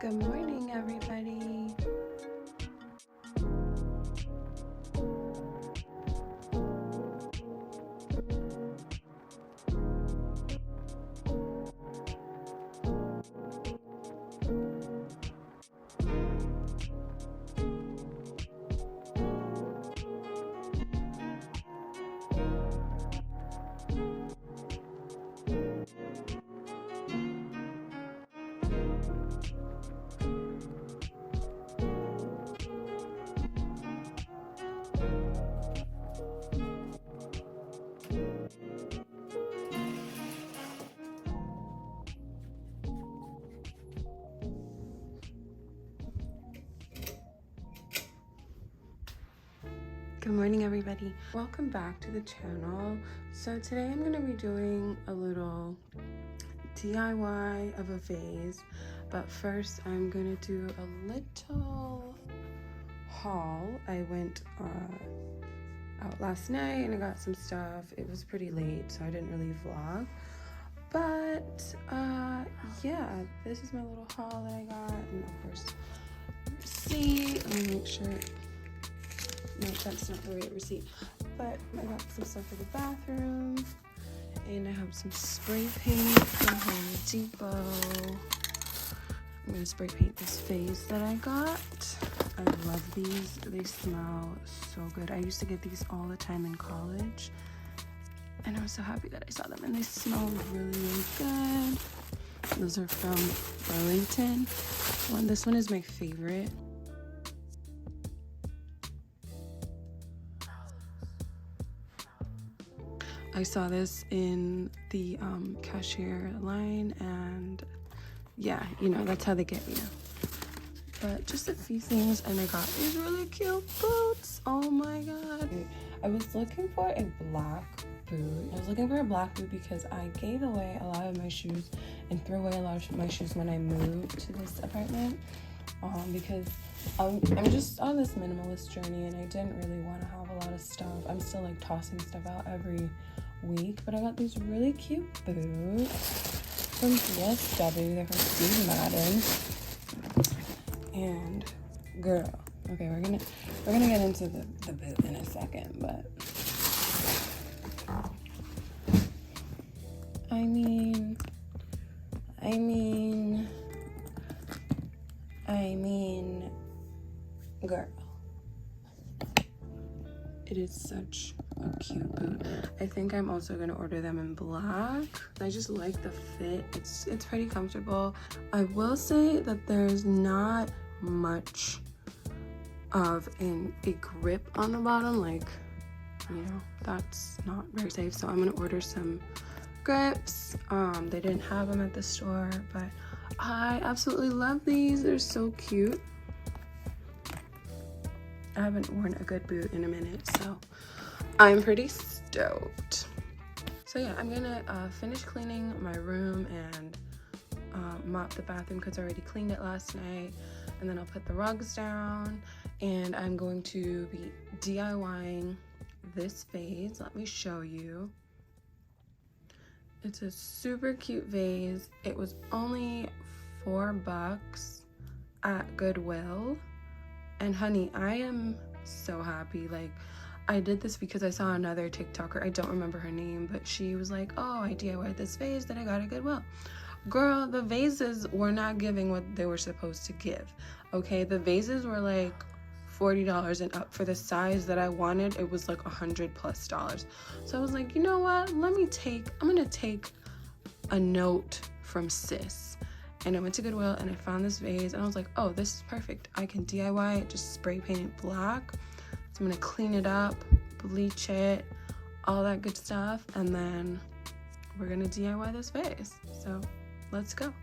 Good morning, everybody. Good morning, everybody. Welcome back to the channel. So today I'm going to be doing a little DIY of a vase, but first I'm going to do a little haul. I went out last night and I got some stuff. It was pretty late, so I didn't really vlog. But yeah, this is my little haul that I got, and of course, receipt. Let me make sure. No, that's not the right receipt. But I got some stuff for the bathroom, and I have some spray paint from Home Depot. I'm gonna spray paint this vase that I got. I love these. They smell so good. I used to get these all the time in college, and I was so happy that I saw them, and they smell really, really good. Those are from Burlington. This one is my favorite. I saw this in the cashier line, and yeah, you know, that's how they get you. But just a few things, and I got these really cute boots. Oh my god. I was looking for a black boot. I was looking for a black boot because I gave away a lot of my shoes and threw away a lot of my shoes when I moved to this apartment. Because I'm just on this minimalist journey, and I didn't really want to have a lot of stuff. I'm still like tossing stuff out every week, but I got these really cute boots from DSW. They're from Steve Madden. And girl, okay, we're gonna get into the boot in a second, but I mean, girl, it is such a cute boot. I think I'm also gonna order them in black. I just like the fit. It's pretty comfortable. I will say that there's not much of a grip on the bottom, like, you know, that's not very safe. So I'm gonna order some grips. They didn't have them at the store, but I absolutely love these. They're so cute. I haven't worn a good boot in a minute, so I'm pretty stoked. So yeah, I'm gonna finish cleaning my room and mop the bathroom because I already cleaned it last night, and then I'll put the rugs down, and I'm going to be DIYing this vase. Let me show you. It's a super cute vase. It was only $4 at Goodwill. And honey, I am so happy. Like, I did this because I saw another TikToker, I don't remember her name, but she was like, oh, I DIY'd this vase that I got at Goodwill. Girl, the vases were not giving what they were supposed to give, okay? The vases were like $40 and up. For the size that I wanted, it was like $100+. So I was like, you know what? I'm gonna take a note from sis. And I went to Goodwill and I found this vase, and I was like, oh, this is perfect. I can DIY it, just spray paint it black. So I'm gonna clean it up, bleach it, all that good stuff, and then we're gonna DIY this vase. So let's go.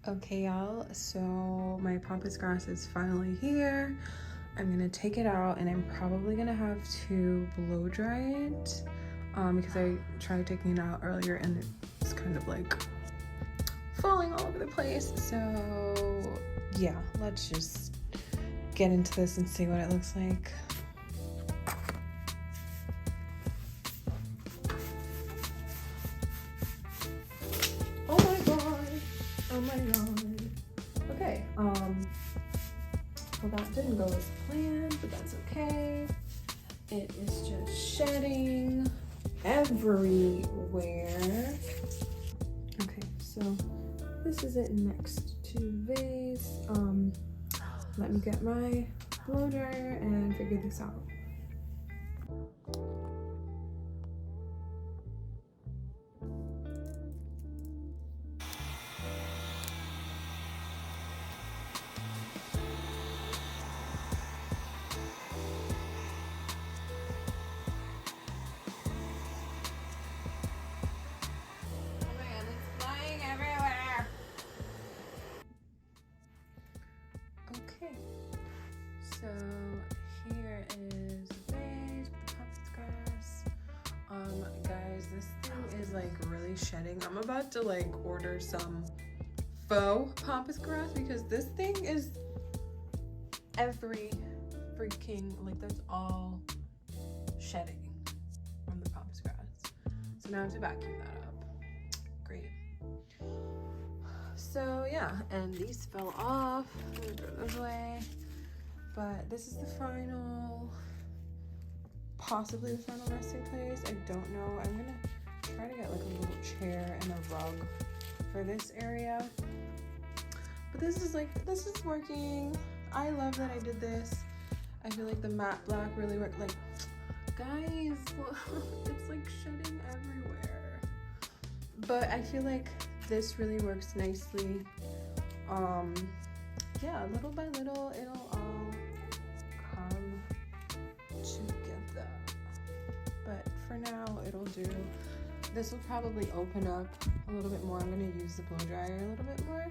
Okay, y'all, so my pampas grass is finally here. I'm gonna take it out and I'm probably gonna have to blow dry it because I tried taking it out earlier and it's kind of like falling all over the place. So yeah, let's just get into this and see what it looks like. Oh my god, oh my god. Okay, well that didn't go as planned, but that's okay. It is just shedding everywhere. Okay, so this is it next to vase. Let me get my blow dryer and figure this out. Okay, so here is the vase with the pampas grass. Guys, this thing is like really shedding. I'm about to like order some faux pampas grass because this thing is every freaking, like that's all shedding from the pampas grass. So now I have to vacuum that up. Great. So yeah, and these fell off. I'm gonna throw those away. But this is the final, possibly the final resting place. I don't know. I'm gonna try to get like a little chair and a rug for this area. But this is working. I love that I did this. I feel like the matte black really worked. Like, guys, it's like shedding everywhere. But I feel like this really works nicely. Yeah, little by little, it'll all come together. But for now, it'll do. This will probably open up a little bit more. I'm gonna use the blow dryer a little bit more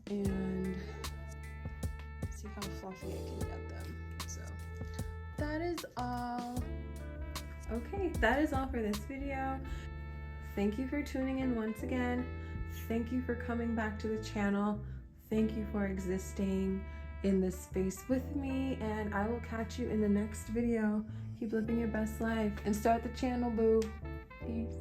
and see how fluffy I can get them. So that is all. Okay, that is all for this video. Thank you for tuning in once again. Thank you for coming back to the channel. Thank you for existing in this space with me, and I will catch you in the next video. Keep living your best life and start the channel, boo. Peace.